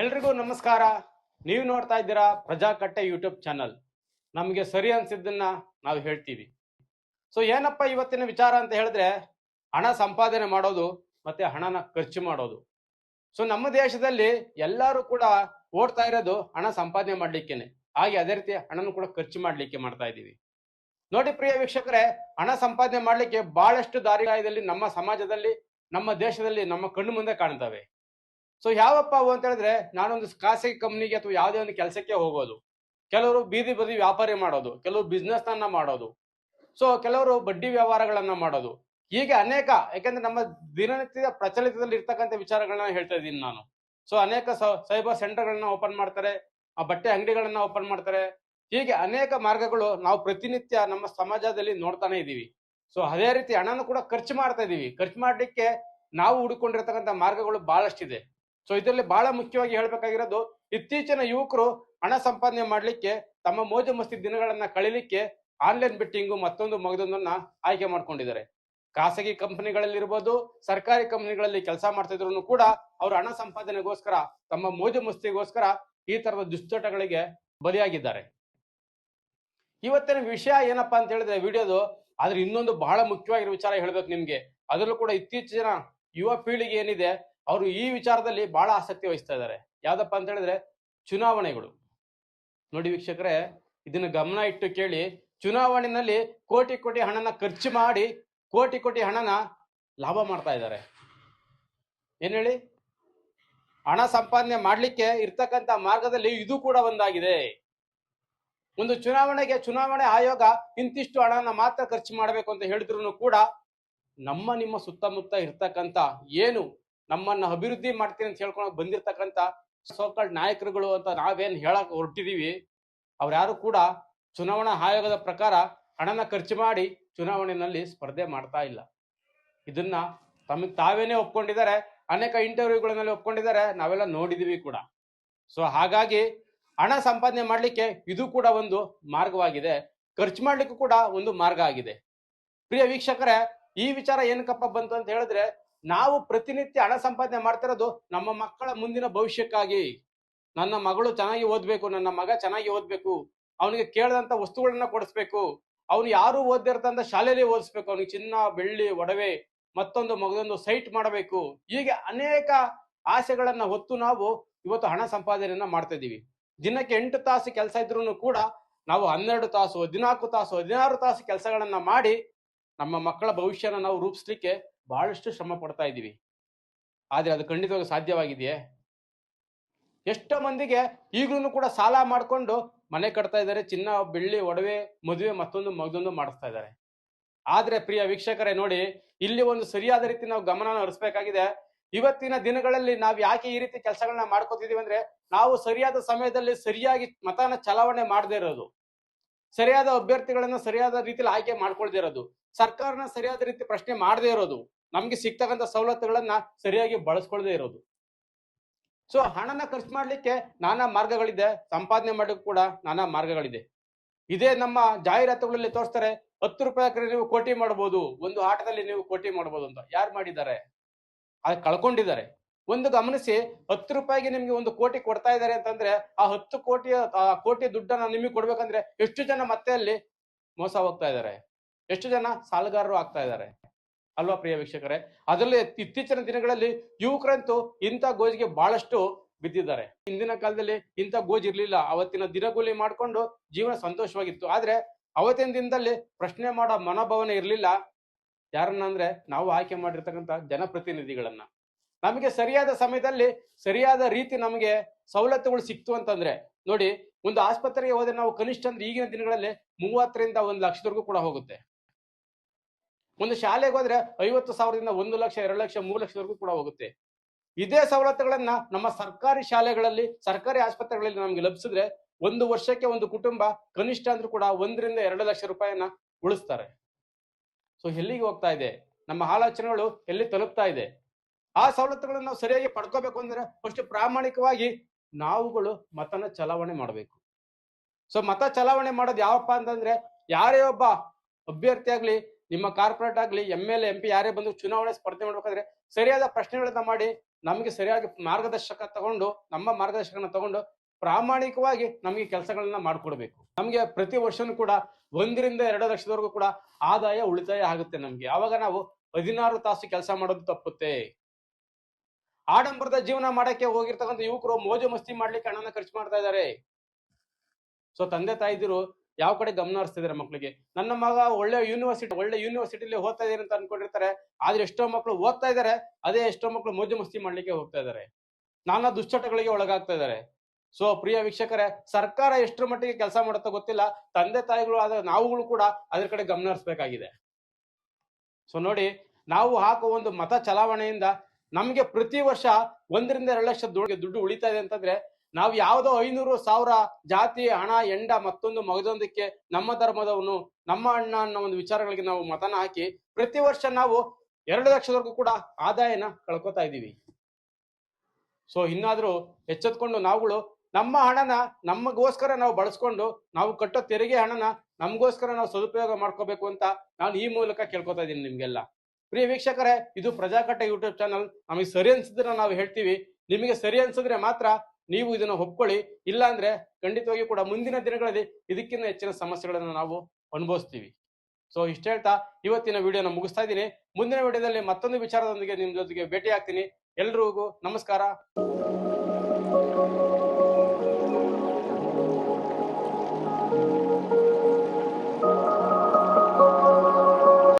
ಎಲ್ರಿಗೂ ನಮಸ್ಕಾರ. ನೀವು ನೋಡ್ತಾ ಇದ್ದೀರಾ ಪ್ರಜಾಕಟ್ಟೆ ಯೂಟ್ಯೂಬ್ ಚಾನಲ್. ನಮಗೆ ಸರಿ ಅನ್ಸಿದ್ದನ್ನ ನಾವು ಹೇಳ್ತೀವಿ. ಸೊ ಏನಪ್ಪ ಇವತ್ತಿನ ವಿಚಾರ ಅಂತ ಹೇಳಿದ್ರೆ, ಹಣ ಸಂಪಾದನೆ ಮಾಡೋದು ಮತ್ತೆ ಹಣನ ಖರ್ಚು ಮಾಡೋದು. ಸೊ ನಮ್ಮ ದೇಶದಲ್ಲಿ ಎಲ್ಲರೂ ಕೂಡ ಓಡ್ತಾ ಇರೋದು ಹಣ ಸಂಪಾದನೆ ಮಾಡ್ಲಿಕ್ಕೇನೆ, ಹಾಗೆ ಅದೇ ರೀತಿ ಹಣನ ಕೂಡ ಖರ್ಚು ಮಾಡ್ಲಿಕ್ಕೆ ಮಾಡ್ತಾ ಇದ್ದೀವಿ. ನೋಡಿ ಪ್ರಿಯ ವೀಕ್ಷಕರೇ, ಹಣ ಸಂಪಾದನೆ ಮಾಡ್ಲಿಕ್ಕೆ ಬಹಳಷ್ಟು ದಾರಿಯಲ್ಲಿ ನಮ್ಮ ಸಮಾಜದಲ್ಲಿ, ನಮ್ಮ ದೇಶದಲ್ಲಿ ನಮ್ಮ ಕಣ್ಣು ಮುಂದೆ ಕಾಣ್ತವೆ. ಸೊ ಯಾವಪ್ಪ ಅವು ಅಂತ ಹೇಳಿದ್ರೆ, ನಾನೊಂದು ಖಾಸಗಿ ಕಂಪ್ನಿಗೆ ಅಥವಾ ಯಾವುದೇ ಒಂದು ಕೆಲಸಕ್ಕೆ ಹೋಗೋದು, ಕೆಲವರು ಬೀದಿ ಬದಿ ವ್ಯಾಪಾರಿ ಮಾಡೋದು, ಕೆಲವರು ಬಿಸ್ನೆಸ್ ಅನ್ನ ಮಾಡೋದು, ಸೊ ಕೆಲವರು ಬಡ್ಡಿ ವ್ಯವಹಾರಗಳನ್ನ ಮಾಡೋದು, ಹೀಗೆ ಅನೇಕ, ಯಾಕಂದ್ರೆ ನಮ್ಮ ದಿನನಿತ್ಯದ ಪ್ರಚಲಿತದಲ್ಲಿ ಇರ್ತಕ್ಕಂಥ ವಿಚಾರಗಳನ್ನ ಹೇಳ್ತಾ ಇದ್ದೀನಿ ನಾನು. ಸೊ ಅನೇಕ ಸೈಬರ್ ಸೆಂಟರ್ಗಳನ್ನ ಓಪನ್ ಮಾಡ್ತಾರೆ, ಆ ಬಟ್ಟೆ ಅಂಗಡಿಗಳನ್ನ ಓಪನ್ ಮಾಡ್ತಾರೆ, ಹೀಗೆ ಅನೇಕ ಮಾರ್ಗಗಳು ನಾವು ಪ್ರತಿನಿತ್ಯ ನಮ್ಮ ಸಮಾಜದಲ್ಲಿ ನೋಡ್ತಾನೆ ಇದೀವಿ. ಸೊ ಅದೇ ರೀತಿ ಹಣನ ಕೂಡ ಖರ್ಚು ಮಾಡ್ತಾ ಇದೀವಿ. ಖರ್ಚು ಮಾಡ್ಲಿಕ್ಕೆ ನಾವು ಹುಡುಕೊಂಡಿರ್ತಕ್ಕಂಥ ಮಾರ್ಗಗಳು ಬಹಳಷ್ಟಿದೆ. ಸೊ ಇದರಲ್ಲಿ ಬಹಳ ಮುಖ್ಯವಾಗಿ ಹೇಳ್ಬೇಕಾಗಿರೋದು, ಇತ್ತೀಚಿನ ಯುವಕರು ಹಣ ಸಂಪಾದನೆ ಮಾಡ್ಲಿಕ್ಕೆ, ತಮ್ಮ ಮೋಜು ಮಸ್ತಿ ದಿನಗಳನ್ನ ಕಳಿಲಿಕ್ಕೆ ಆನ್ಲೈನ್ ಬೆಟ್ಟಿಂಗು ಮತ್ತೊಂದು ಮಗದೊಂದನ್ನ ಆಯ್ಕೆ ಮಾಡ್ಕೊಂಡಿದ್ದಾರೆ. ಖಾಸಗಿ ಕಂಪನಿಗಳಲ್ಲಿರ್ಬೋದು, ಸರ್ಕಾರಿ ಕಂಪನಿಗಳಲ್ಲಿ ಕೆಲಸ ಮಾಡ್ತಿದ್ರು ಕೂಡ ಅವರು ಹಣ ಸಂಪಾದನೆಗೋಸ್ಕರ, ತಮ್ಮ ಮೋಜು ಮಸ್ತಿಗೋಸ್ಕರ ಈ ತರದ ದುಶ್ಚಟಗಳಿಗೆ ಬಲಿಯಾಗಿದ್ದಾರೆ. ಇವತ್ತಿನ ವಿಷಯ ಏನಪ್ಪಾ ಅಂತ ಹೇಳಿದ್ರೆ ವಿಡಿಯೋದು, ಆದ್ರೆ ಇನ್ನೊಂದು ಬಹಳ ಮುಖ್ಯವಾಗಿರೋ ವಿಚಾರ ಹೇಳ್ಬೇಕು ನಿಮ್ಗೆ. ಅದರಲ್ಲೂ ಕೂಡ ಇತ್ತೀಚಿನ ಯುವ ಪೀಳಿಗೆ ಏನಿದೆ, ಅವರು ಈ ವಿಚಾರದಲ್ಲಿ ಬಹಳ ಆಸಕ್ತಿ ವಹಿಸ್ತಾ ಇದ್ದಾರೆ. ಯಾವ್ದಪ್ಪ ಅಂತ ಹೇಳಿದ್ರೆ ಚುನಾವಣೆಗಳು. ನೋಡಿ ವೀಕ್ಷಕರೇ, ಇದನ್ನ ಗಮನ ಇಟ್ಟು ಕೇಳಿ. ಚುನಾವಣೆಯಲ್ಲಿ ಕೋಟಿ ಕೋಟಿ ಹಣನ ಖರ್ಚು ಮಾಡಿ ಕೋಟಿ ಕೋಟಿ ಹಣನ ಲಾಭ ಮಾಡ್ತಾ ಇದ್ದಾರೆ. ಏನ್ ಹೇಳಿ, ಹಣ ಸಂಪಾದನೆ ಮಾಡ್ಲಿಕ್ಕೆ ಇರ್ತಕ್ಕಂಥ ಮಾರ್ಗದಲ್ಲಿ ಇದು ಕೂಡ ಒಂದಾಗಿದೆ. ಒಂದು ಚುನಾವಣೆ ಆಯೋಗ ಇಂತಿಷ್ಟು ಹಣನ ಮಾತ್ರ ಖರ್ಚು ಮಾಡಬೇಕು ಅಂತ ಹೇಳಿದ್ರು ಕೂಡ, ನಿಮ್ಮ ಸುತ್ತಮುತ್ತ ಇರ್ತಕ್ಕಂಥ ಏನು ನಮ್ಮನ್ನ ಅಭಿವೃದ್ಧಿ ಮಾಡ್ತೀನಿ ಅಂತ ಹೇಳ್ಕೊಂಡು ಬಂದಿರ್ತಕ್ಕಂಥ ಸೋಕಾಲ್ಡ್ ನಾಯಕರುಗಳು ಅಂತ ನಾವೇನ್ ಹೇಳಕ್ ಹೊರಟಿದೀವಿ, ಅವ್ರ್ಯಾರು ಕೂಡ ಚುನಾವಣಾ ಆಯೋಗದ ಪ್ರಕಾರ ಹಣನ ಖರ್ಚು ಮಾಡಿ ಚುನಾವಣೆಯಲ್ಲಿ ಸ್ಪರ್ಧೆ ಮಾಡ್ತಾ ಇಲ್ಲ. ಇದನ್ನ ತಮಗೆ ತಾವೇನೆ ಒಪ್ಕೊಂಡಿದ್ದಾರೆ, ಅನೇಕ ಇಂಟರ್ವ್ಯೂಗಳಲ್ಲಿ ಒಪ್ಕೊಂಡಿದ್ದಾರೆ, ನಾವೆಲ್ಲ ನೋಡಿದೀವಿ ಕೂಡ. ಸೊ ಹಾಗಾಗಿ ಹಣ ಸಂಪಾದನೆ ಮಾಡ್ಲಿಕ್ಕೆ ಇದು ಕೂಡ ಒಂದು ಮಾರ್ಗವಾಗಿದೆ, ಖರ್ಚು ಮಾಡ್ಲಿಕ್ಕೂ ಕೂಡ ಒಂದು ಮಾರ್ಗ ಆಗಿದೆ. ಪ್ರಿಯ ವೀಕ್ಷಕರೇ, ಈ ವಿಚಾರ ಏನಕ್ಕಪ್ಪ ಬಂತು ಅಂತ ಹೇಳಿದ್ರೆ, ನಾವು ಪ್ರತಿನಿತ್ಯ ಹಣ ಸಂಪಾದನೆ ಮಾಡ್ತಿರೋದು ನಮ್ಮ ಮಕ್ಕಳ ಮುಂದಿನ ಭವಿಷ್ಯಕ್ಕಾಗಿ. ನನ್ನ ಮಗಳು ಚೆನ್ನಾಗಿ ಓದ್ಬೇಕು, ನನ್ನ ಮಗ ಚೆನ್ನಾಗಿ ಓದ್ಬೇಕು, ಅವನಿಗೆ ಕೇಳದಂತ ವಸ್ತುಗಳನ್ನ ಕೊಡಿಸ್ಬೇಕು, ಅವನು ಯಾರು ಓದಿರ್ತಂತ ಶಾಲೆಯಲ್ಲಿ ಓದಿಸ್ಬೇಕು, ಅವನಿಗೆ ಚಿನ್ನ ಬೆಳ್ಳಿ ಒಡವೆ ಮತ್ತೊಂದು ಮಗದೊಂದು ಸೈಟ್ ಮಾಡಬೇಕು, ಹೀಗೆ ಅನೇಕ ಆಸೆಗಳನ್ನ ಹೊತ್ತು ನಾವು ಇವತ್ತು ಹಣ ಸಂಪಾದನೆಯನ್ನ ಮಾಡ್ತಾ ಇದೀವಿ. ದಿನಕ್ಕೆ 8 ತಾಸು ಕೆಲಸ ಇದ್ರೂ ಕೂಡ ನಾವು 12 ತಾಸು 14 ತಾಸು 16 ತಾಸು ಕೆಲಸಗಳನ್ನ ಮಾಡಿ ನಮ್ಮ ಮಕ್ಕಳ ಭವಿಷ್ಯನ ನಾವು ರೂಪಿಸ್ಲಿಕ್ಕೆ ಬಹಳಷ್ಟು ಶ್ರಮ ಪಡ್ತಾ ಇದ್ದೀವಿ. ಆದ್ರೆ ಅದು ಖಂಡಿತವಾಗಿ ಸಾಧ್ಯವಾಗಿದೆಯೇ? ಎಷ್ಟೋ ಮಂದಿಗೆ ಈಗಲೂ ಕೂಡ ಸಾಲ ಮಾಡ್ಕೊಂಡು ಮನೆ ಕಟ್ತಾ ಇದ್ದಾರೆ, ಚಿನ್ನ ಬೆಳ್ಳಿ ಒಡವೆ ಮದುವೆ ಮತ್ತೊಂದು ಮಗದೊಂದು ಮಾಡಿಸ್ತಾ ಇದ್ದಾರೆ. ಆದ್ರೆ ಪ್ರಿಯ ವೀಕ್ಷಕರೇ ನೋಡಿ, ಇಲ್ಲಿ ಒಂದು ಸರಿಯಾದ ರೀತಿ ನಾವು ಗಮನ ಹರಿಸಬೇಕಾಗಿದೆ. ಇವತ್ತಿನ ದಿನಗಳಲ್ಲಿ ನಾವು ಯಾಕೆ ಈ ರೀತಿ ಕೆಲಸಗಳನ್ನ ಮಾಡ್ಕೋತಿದೀವಿ ಅಂದ್ರೆ, ನಾವು ಸರಿಯಾದ ಸಮಯದಲ್ಲಿ ಸರಿಯಾಗಿ ಮತನ ಚಲಾವಣೆ ಮಾಡದೇ ಇರೋದು, ಸರಿಯಾದ ಅಭ್ಯರ್ಥಿಗಳನ್ನ ಸರಿಯಾದ ರೀತಿಯಲ್ಲಿ ಆಯ್ಕೆ ಮಾಡ್ಕೊಳ್ದೇ ಇರೋದು, ಸರ್ಕಾರನ ಸರಿಯಾದ ರೀತಿ ಪ್ರಶ್ನೆ ಮಾಡದೇ ಇರೋದು, ನಮ್ಗೆ ಸಿಗ್ತಕ್ಕಂಥ ಸವಲತ್ತುಗಳನ್ನ ಸರಿಯಾಗಿ ಬಳಸ್ಕೊಳ್ದೇ ಇರೋದು. ಸೊ ಹಣನ ಖರ್ಚು ಮಾಡ್ಲಿಕ್ಕೆ ನಾನಾ ಮಾರ್ಗಗಳಿದೆ, ಸಂಪಾದನೆ ಮಾಡಲಿಕ್ಕೆ ಕೂಡ ನಾನಾ ಮಾರ್ಗಗಳಿದೆ. ಇದೇ ನಮ್ಮ ಜಾಹೀರಾತುಗಳಲ್ಲಿ ತೋರಿಸ್ತಾರೆ, 10 ರೂಪಾಯಿ ನೀವು ಕೋಟಿ ಮಾಡಬಹುದು, ಒಂದು ಆಟದಲ್ಲಿ ನೀವು ಕೋಟಿ ಮಾಡಬಹುದು ಅಂತ. ಯಾರು ಮಾಡಿದ್ದಾರೆ? ಅದು ಕಳ್ಕೊಂಡಿದ್ದಾರೆ. ಒಂದು ಗಮನಿಸಿ, 10 ರೂಪಾಯಿಗೆ ನಿಮ್ಗೆ 1 ಕೋಟಿ ಕೊಡ್ತಾ ಇದ್ದಾರೆ ಅಂತಂದ್ರೆ, ಆ 10 ಕೋಟಿ ದುಡ್ಡನ್ನ ನಿಮಗೆ ಕೊಡ್ಬೇಕಂದ್ರೆ ಎಷ್ಟು ಜನ ಮತ್ತೆ ಅಲ್ಲಿ ಮೋಸ ಹೋಗ್ತಾ ಇದ್ದಾರೆ, ಎಷ್ಟು ಜನ ಸಾಲಗಾರರು ಆಗ್ತಾ ಇದ್ದಾರೆ ಅಲ್ವಾ ಪ್ರಿಯ ವೀಕ್ಷಕರೇ? ಅದರಲ್ಲಿ ಇತ್ತೀಚಿನ ದಿನಗಳಲ್ಲಿ ಯುವಕರಂತೂ ಇಂಥ ಗೋಜಿಗೆ ಬಹಳಷ್ಟು ಬಿದ್ದಿದ್ದಾರೆ. ಹಿಂದಿನ ಕಾಲದಲ್ಲಿ ಇಂಥ ಗೋಜ್ ಇರ್ಲಿಲ್ಲ, ಅವತ್ತಿನ ದಿನಗೂಲಿ ಮಾಡ್ಕೊಂಡು ಜೀವನ ಸಂತೋಷವಾಗಿತ್ತು. ಆದ್ರೆ ಅವತ್ತಿನ ದಿನದಲ್ಲಿ ಪ್ರಶ್ನೆ ಮಾಡೋ ಮನೋಭಾವನೆ ಇರ್ಲಿಲ್ಲ. ಯಾರನ್ನ ಅಂದ್ರೆ, ನಾವು ಆಯ್ಕೆ ಮಾಡಿರ್ತಕ್ಕಂಥ ಜನಪ್ರತಿನಿಧಿಗಳನ್ನ. ನಮಗೆ ಸರಿಯಾದ ಸಮಯದಲ್ಲಿ ಸರಿಯಾದ ರೀತಿ ನಮಗೆ ಸವಲತ್ತುಗಳು ಸಿಕ್ತು ಅಂತಂದ್ರೆ, ನೋಡಿ, ಒಂದು ಆಸ್ಪತ್ರೆಗೆ ಹೋದ್ರೆ ನಾವು ಕನಿಷ್ಠ ಅಂದ್ರೆ ಈಗಿನ ದಿನಗಳಲ್ಲಿ 30 ರಿಂದ 1 ಲಕ್ಷದವರೆಗೂ ಕೂಡ ಹೋಗುತ್ತೆ. ಒಂದು ಶಾಲೆಗೆ ಹೋದ್ರೆ 50,000ದಿಂದ 1 ಲಕ್ಷ 2 ಲಕ್ಷ 3 ಲಕ್ಷದವರೆಗೂ ಕೂಡ ಹೋಗುತ್ತೆ. ಇದೇ ಸವಲತ್ತುಗಳನ್ನ ನಮ್ಮ ಸರ್ಕಾರಿ ಶಾಲೆಗಳಲ್ಲಿ, ಸರ್ಕಾರಿ ಆಸ್ಪತ್ರೆಗಳಲ್ಲಿ ನಮ್ಗೆ ಲಭಿಸಿದ್ರೆ, ಒಂದು ವರ್ಷಕ್ಕೆ ಒಂದು ಕುಟುಂಬ ಕನಿಷ್ಠ ಅಂದ್ರೂ ಕೂಡ 1 ರಿಂದ 2 ಲಕ್ಷ ರೂಪಾಯಿಯನ್ನ ಉಳಿಸ್ತಾರೆ. ಸೊ ಎಲ್ಲಿಗೆ ಹೋಗ್ತಾ ಇದೆ ನಮ್ಮ ಆಲೋಚನೆಗಳು, ಎಲ್ಲಿ ತಲುಪ್ತಾ ಇದೆ? ಆ ಸವಲತ್ತುಗಳನ್ನು ನಾವು ಸರಿಯಾಗಿ ಪಡ್ಕೋಬೇಕು ಅಂದ್ರೆ ಫಸ್ಟ್ ಪ್ರಾಮಾಣಿಕವಾಗಿ ನಾವುಗಳು ಮತನ ಚಲಾವಣೆ ಮಾಡಬೇಕು. ಸೊ ಮತ ಚಲಾವಣೆ ಮಾಡೋದು ಯಾವಪ್ಪ ಅಂತಂದ್ರೆ, ಯಾರೇ ಒಬ್ಬ ಅಭ್ಯರ್ಥಿ ಆಗ್ಲಿ ನಿಮ್ಮ ಕಾರ್ಪೊರೇಟ್ ಆಗ್ಲಿ MLA MP ಯಾರೇ ಬಂದು ಚುನಾವಣೆ ಸ್ಪರ್ಧೆ ಮಾಡ್ಬೇಕಾದ್ರೆ ಸರಿಯಾದ ಪ್ರಶ್ನೆಗಳನ್ನ ಮಾಡಿ ನಮಗೆ ಸರಿಯಾಗಿ ನಮ್ಮ ಮಾರ್ಗದರ್ಶಕನ ತಗೊಂಡು ಪ್ರಾಮಾಣಿಕವಾಗಿ ನಮಗೆ ಕೆಲಸಗಳನ್ನ ಮಾಡ್ಕೊಡ್ಬೇಕು. ನಮಗೆ ಪ್ರತಿ ವರ್ಷನೂ ಕೂಡ 1-2 ಲಕ್ಷದವರೆಗೂ ಕೂಡ ಆದಾಯ ಉಳಿತಾಯ ಆಗುತ್ತೆ ನಮ್ಗೆ. ಆವಾಗ ನಾವು 16 ತಾಸು ಕೆಲಸ ಮಾಡೋದು ತಪ್ಪುತ್ತೆ. ಆಡಂಬರದ ಜೀವನ ಮಾಡಕ್ಕೆ ಹೋಗಿರ್ತಕ್ಕಂಥ ಯುವಕರು ಮೋಜು ಮಸ್ತಿ ಮಾಡ್ಲಿಕ್ಕೆ ಹಣನ ಖರ್ಚು ಮಾಡ್ತಾ ಇದ್ದಾರೆ. ಸೊ ತಂದೆ ತಾಯಿದಿರು ಯಾವ ಕಡೆ ಗಮನ ಹರಿಸ್ತಿದ್ದಾರೆ ಮಕ್ಕಳಿಗೆ? ನನ್ನ ಮಗ ಒಳ್ಳೆ ಯೂನಿವರ್ಸಿಟಿಲಿ ಓದ್ತಾ ಇದ್ದಾರೆ ಅಂತ ಅನ್ಕೊಂಡಿರ್ತಾರೆ. ಆದ್ರೆ ಎಷ್ಟೋ ಮಕ್ಕಳು ಓದ್ತಾ ಇದ್ದಾರೆ, ಅದೇ ಎಷ್ಟೋ ಮಕ್ಕಳು ಮೋಜು ಮಸ್ತಿ ಮಾಡ್ಲಿಕ್ಕೆ ಹೋಗ್ತಾ ಇದ್ದಾರೆ, ನಾನಾ ದುಶ್ಚಟಗಳಿಗೆ ಒಳಗಾಗ್ತಾ ಇದ್ದಾರೆ. ಸೊ ಪ್ರಿಯ ವೀಕ್ಷಕರೇ, ಸರ್ಕಾರ ಎಷ್ಟರ ಮಟ್ಟಿಗೆ ಕೆಲಸ ಮಾಡುತ್ತೋ ಗೊತ್ತಿಲ್ಲ, ತಂದೆ ತಾಯಿಗಳು ಆದ ನಾವುಗಳು ಕೂಡ ಅದ್ರ ಕಡೆ ಗಮನ ಹರಿಸಬೇಕಾಗಿದೆ. ಸೊ ನೋಡಿ, ನಾವು ಹಾಕುವ ಒಂದು ಮತ ಚಲಾವಣೆಯಿಂದ ನಮ್ಗೆ ಪ್ರತಿ ವರ್ಷ 1-2 ಲಕ್ಷ ದುಡ್ಡು ಉಳಿತಾ ಇದೆ ಅಂತಂದ್ರೆ, ನಾವು ಯಾವ್ದೋ 500,000 ಜಾತಿ ಹಣ ಎಂಡ ಮತ್ತೊಂದು ಮಗದೊಂದಕ್ಕೆ ನಮ್ಮ ಧರ್ಮದವನು ನಮ್ಮ ಅಣ್ಣ ಅನ್ನೋ ಒಂದು ವಿಚಾರಗಳಿಗೆ ನಾವು ಮತನ ಹಾಕಿ ಪ್ರತಿ ವರ್ಷ ನಾವು 2 ಲಕ್ಷದವರೆಗೂ ಕೂಡ ಆದಾಯನ ಕಳ್ಕೊತಾ ಇದೀವಿ. ಸೊ ಇನ್ನಾದ್ರೂ ಎಚ್ಚೆತ್ಕೊಂಡು ನಾವುಗಳು ನಮ್ಮ ಹಣನ ನಮಗೋಸ್ಕರ ನಾವು ಬಳಸ್ಕೊಂಡು ನಾವು ಕಟ್ಟೋ ತೆರಿಗೆ ಹಣನ ನಮಗೋಸ್ಕರ ನಾವು ಸದುಪಯೋಗ ಮಾಡ್ಕೋಬೇಕು ಅಂತ ನಾನು ಈ ಮೂಲಕ ಕೇಳ್ಕೊತಾ ಇದ್ದೀನಿ ನಿಮ್ಗೆಲ್ಲ. ಪ್ರಿಯ ವೀಕ್ಷಕರೇ, ಇದು ಪ್ರಜಾಕಟ್ಟೆ ಯೂಟ್ಯೂಬ್ ಚಾನಲ್. ನಮಗೆ ಸರಿ ಅನ್ಸಿದ್ರೆ ನಾವು ಹೇಳ್ತೀವಿ, ನಿಮಗೆ ಸರಿ ಅನ್ಸಿದ್ರೆ ಮಾತ್ರ ನೀವು ಇದನ್ನ ಒಪ್ಕೊಳ್ಳಿ. ಇಲ್ಲ ಅಂದ್ರೆ ಖಂಡಿತವಾಗಿ ಕೂಡ ಮುಂದಿನ ದಿನಗಳಲ್ಲಿ ಇದಕ್ಕಿಂತ ಹೆಚ್ಚಿನ ಸಮಸ್ಯೆಗಳನ್ನು ನಾವು ಅನುಭವಿಸ್ತೀವಿ. ಸೊ ಇಷ್ಟ ಹೇಳ್ತಾ ಇವತ್ತಿನ ವಿಡಿಯೋನ ಮುಗಿಸ್ತಾ ಇದ್ದೀನಿ. ಮುಂದಿನ ವಿಡಿಯೋದಲ್ಲಿ ಮತ್ತೊಂದು ವಿಚಾರದೊಂದಿಗೆ ನಿಮ್ ಜೊತೆಗೆ ಭೇಟಿ ಆಗ್ತೀನಿ. ಎಲ್ರಿಗೂ ನಮಸ್ಕಾರ.